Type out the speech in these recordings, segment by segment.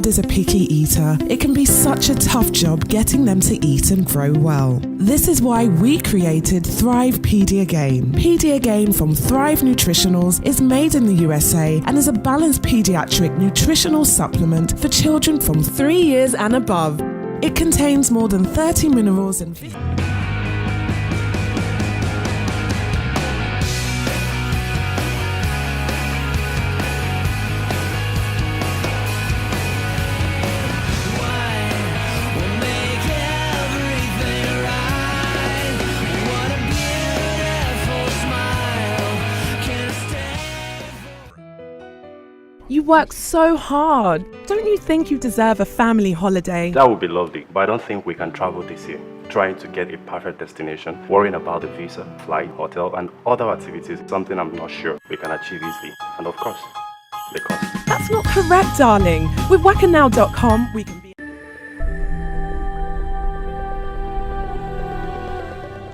child is a picky eater, it can be such a tough job getting them to eat and grow well. This is why we created Thrive Pediagain. Pediagain from Thrive Nutritionals is made in the USA and is a balanced pediatric nutritional supplement for children from 3 years and above. It contains more than 30 minerals and You work so hard. Don't you think you deserve a family holiday? That would be lovely, but I don't think we can travel this year. Trying to get a perfect destination, worrying about the visa, flight, hotel, and other activities is something I'm not sure we can achieve easily. And of course, the cost. That's not correct, darling. With WackerNow.com, we can be...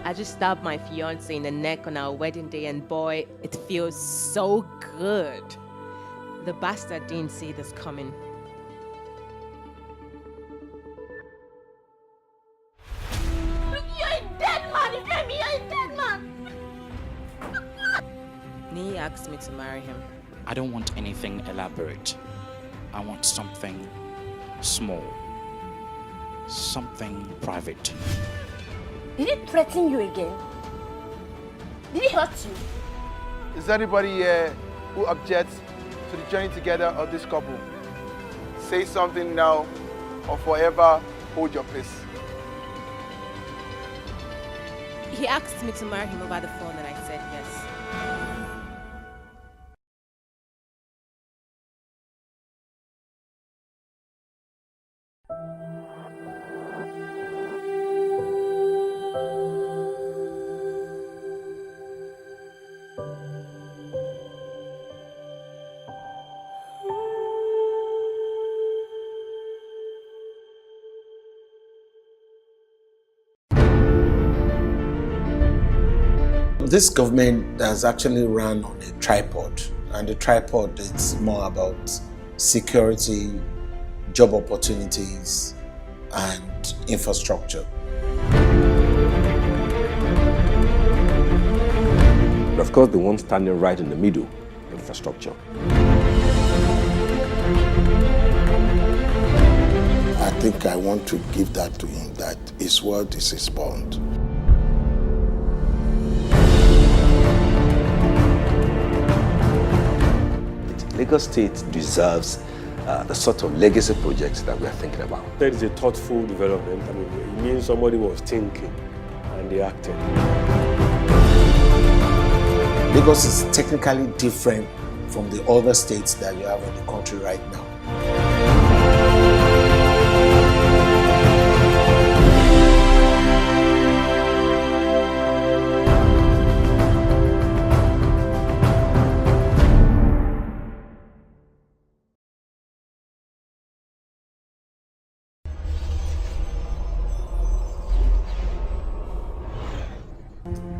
I just stabbed my fiance in the neck on our wedding day, and boy, it feels so good. The bastard didn't see this coming. You're a dead man, Ifemi, you're a dead man! Nii asked me to marry him. I don't want anything elaborate. I want something small. Something private. Did he threaten you again? Did he hurt you? Is there anybody here who objects to the journey together of this couple? Say something now or forever hold your peace. He asked me to marry him over the phone, and I said yes. This government has actually run on a tripod, and the tripod is more about security, job opportunities, and infrastructure. But of course, the one standing right in the middle, infrastructure. I think I want to give that to him, that his word is his bond. Lagos State deserves the sort of legacy projects that we are thinking about. That is a thoughtful development. I mean, it means somebody was thinking and they acted. Lagos is technically different from the other states that you have in the country right now.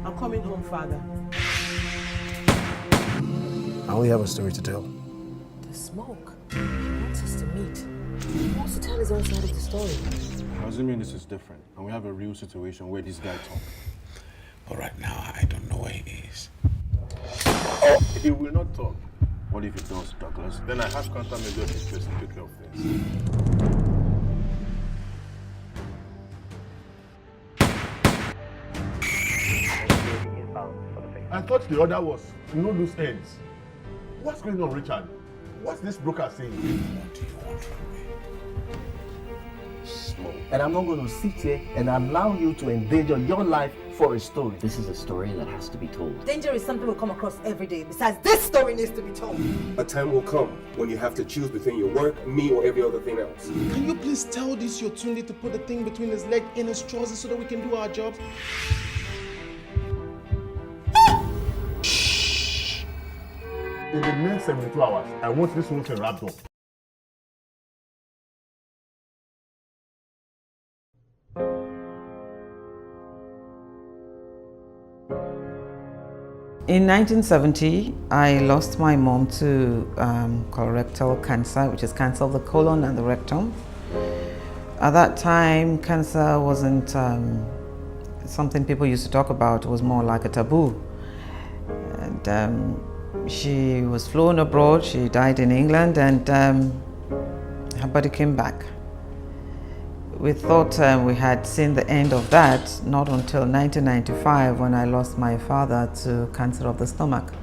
I'm coming home, Father. I only have a story to tell. The smoke. He wants us to meet. He wants to tell his own side of the story. Assuming this is different, and we have a real situation where this guy talk. But right now, I don't know where he is. Oh, he will not talk. What if he does, Douglas? Then I have countermeasures in place to take care of things. I thought the order was no loose ends. What's going on, Richard? What's this broker saying? What do you want from me? Smoke. And I'm not going to sit here and allow you to endanger your life for a story. This is a story that has to be told. Danger is something we come across every day. Besides, this story needs to be told. A time will come when you have to choose between your work, me, or every other thing else. Can you please tell this your Tunde to put the thing between his leg and his trousers so that we can do our job? In the next 72 hours, I want this whole thing wrapped up. In 1970, I lost my mom to colorectal cancer, which is cancer of the colon and the rectum. At that time, cancer wasn't something people used to talk about. It was more like a taboo. And she was flown abroad. She died in England, and her body came back. We thought we had seen the end of that, not until 1995 when I lost my father to cancer of the stomach.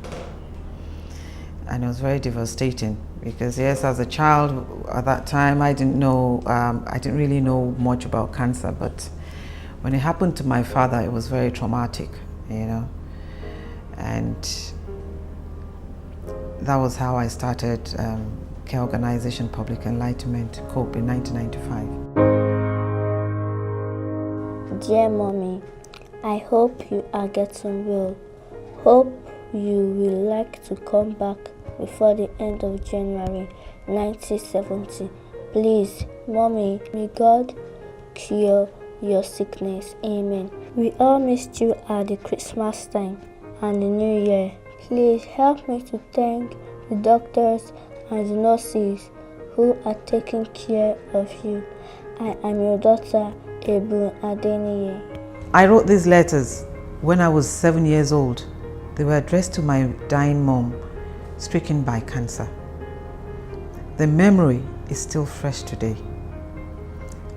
And it was very devastating because, yes, as a child at that time, I didn't really know much about cancer, but when it happened to my father, it was very traumatic, you know. And that was how I started care organization Public Enlightenment, COPE, in 1995. Dear Mommy, I hope you are getting well. Hope you will like to come back before the end of January 1970. Please, Mommy, may God cure your sickness. Amen. We all missed you at the Christmas time and the New Year. Please help me to thank the doctors and the nurses who are taking care of you. I am your daughter, Ebu Adeniyi. I wrote these letters when I was 7 years old. They were addressed to my dying mom, stricken by cancer. The memory is still fresh today.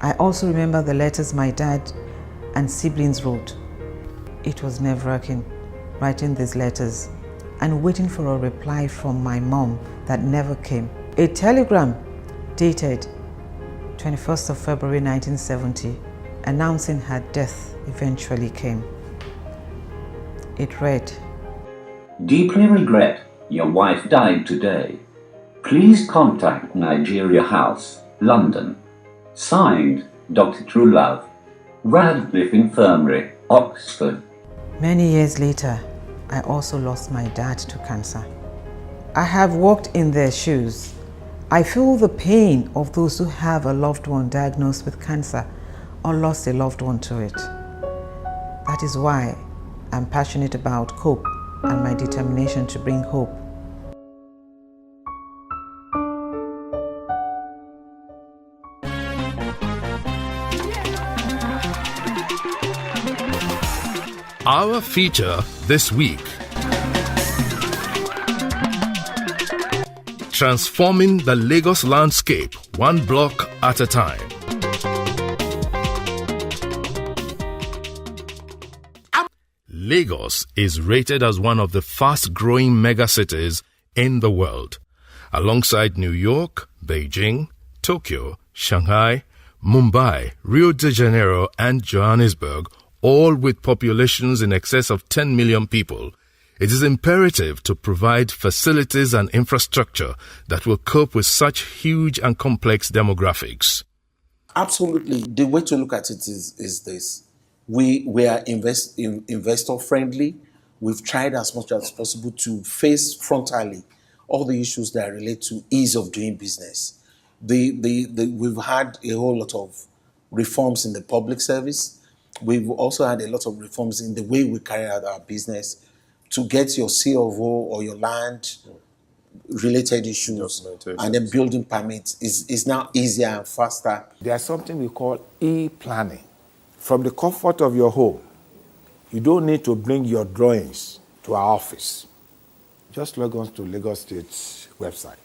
I also remember the letters my dad and siblings wrote. It was nerve-wracking writing these letters and waiting for a reply from my mom that never came. A telegram dated 21st of February 1970 announcing her death eventually came. It read, "Deeply regret your wife died today. Please contact Nigeria House, London. Signed, Dr. Truelove, Radcliffe Infirmary, Oxford." Many years later, I also lost my dad to cancer. I have walked in their shoes. I feel the pain of those who have a loved one diagnosed with cancer or lost a loved one to it. That is why I'm passionate about COPE and my determination to bring hope. Our feature this week: transforming the Lagos landscape one block at a time. Lagos is rated as one of the fast-growing megacities in the world, alongside New York, Beijing, Tokyo, Shanghai, Mumbai, Rio de Janeiro, and Johannesburg, all with populations in excess of 10 million people. It is imperative to provide facilities and infrastructure that will cope with such huge and complex demographics. Absolutely. The way to look at it is this. We are investor friendly. We've tried as much as possible to face frontally all the issues that relate to ease of doing business. We've had a whole lot of reforms in the public service. We've also had a lot of reforms in the way we carry out our business to get your COO or your land related issues and then building permits is now easier and faster. There's something we call e-planning. From the comfort of your home, you don't need to bring your drawings to our office. Just log on to Lagos State's website.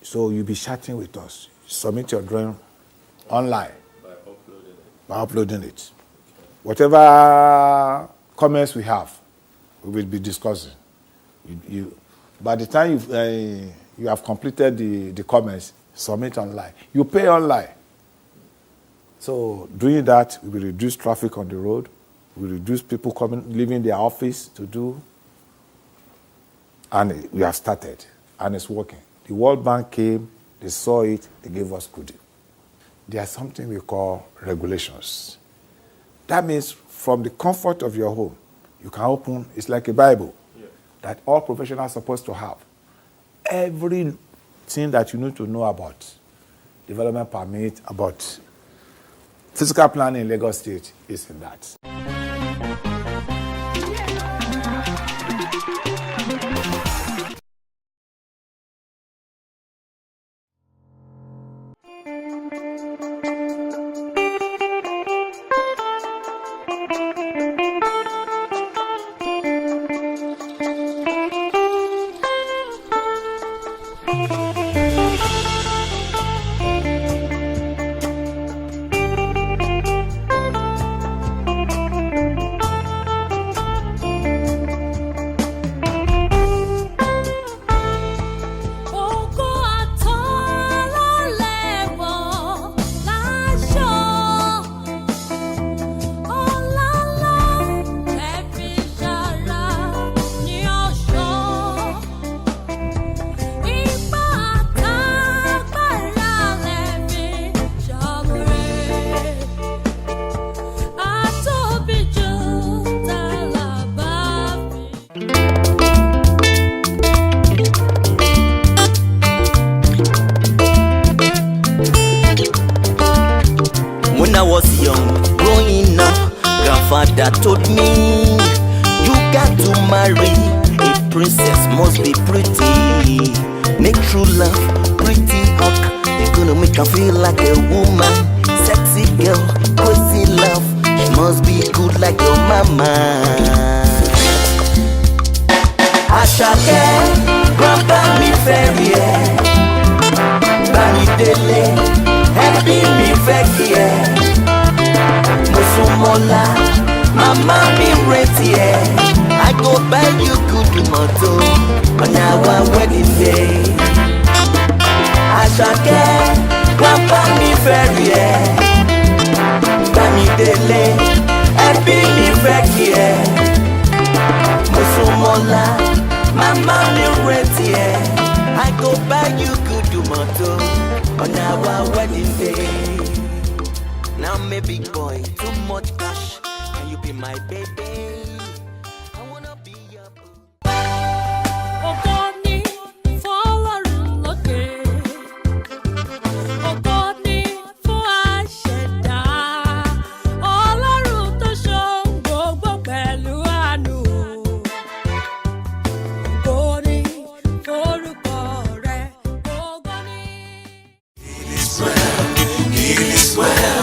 So you'll be chatting with us. Submit your drawing online. By uploading it. Whatever comments we have, we will be discussing. By the time you have completed the comments, submit online. You pay online. So doing that, we will reduce traffic on the road. We will reduce people leaving their office to do. And we have started, and it's working. The World Bank came, they saw it, they gave us goodie. There's something we call regulations. That means from the comfort of your home, you can open, it's like a Bible that all professionals are supposed to have. Everything that you need to know about development permit, about physical planning in Lagos State is in that. I was young, growing up, grandfather told me, you got to marry, a princess must be pretty. Make true love, pretty hawk, you're gonna make her feel like a woman. Sexy girl, crazy love, she must be good like your mama. Ashake, grandpa mi ferie, bami dele, happy mi fekie. Musumola, mama mi retie, I go buy you good moto on our wedding day. Ashake, grandpa mi ferie, bami dele, happy mi fekie. Musumola, mama mi retie, I go buy you good moto on our wedding day. Now me big boy, too much cash, can you be my baby? I wanna be your boo. Ogoni fọlọ́run lókè, Ogoni fún àṣẹ̀dá, Ọlọ́run tó ṣohun gbogbo pẹ̀lú àánú. Ogoni forúkọ rẹ̀, Ogoni. It is well.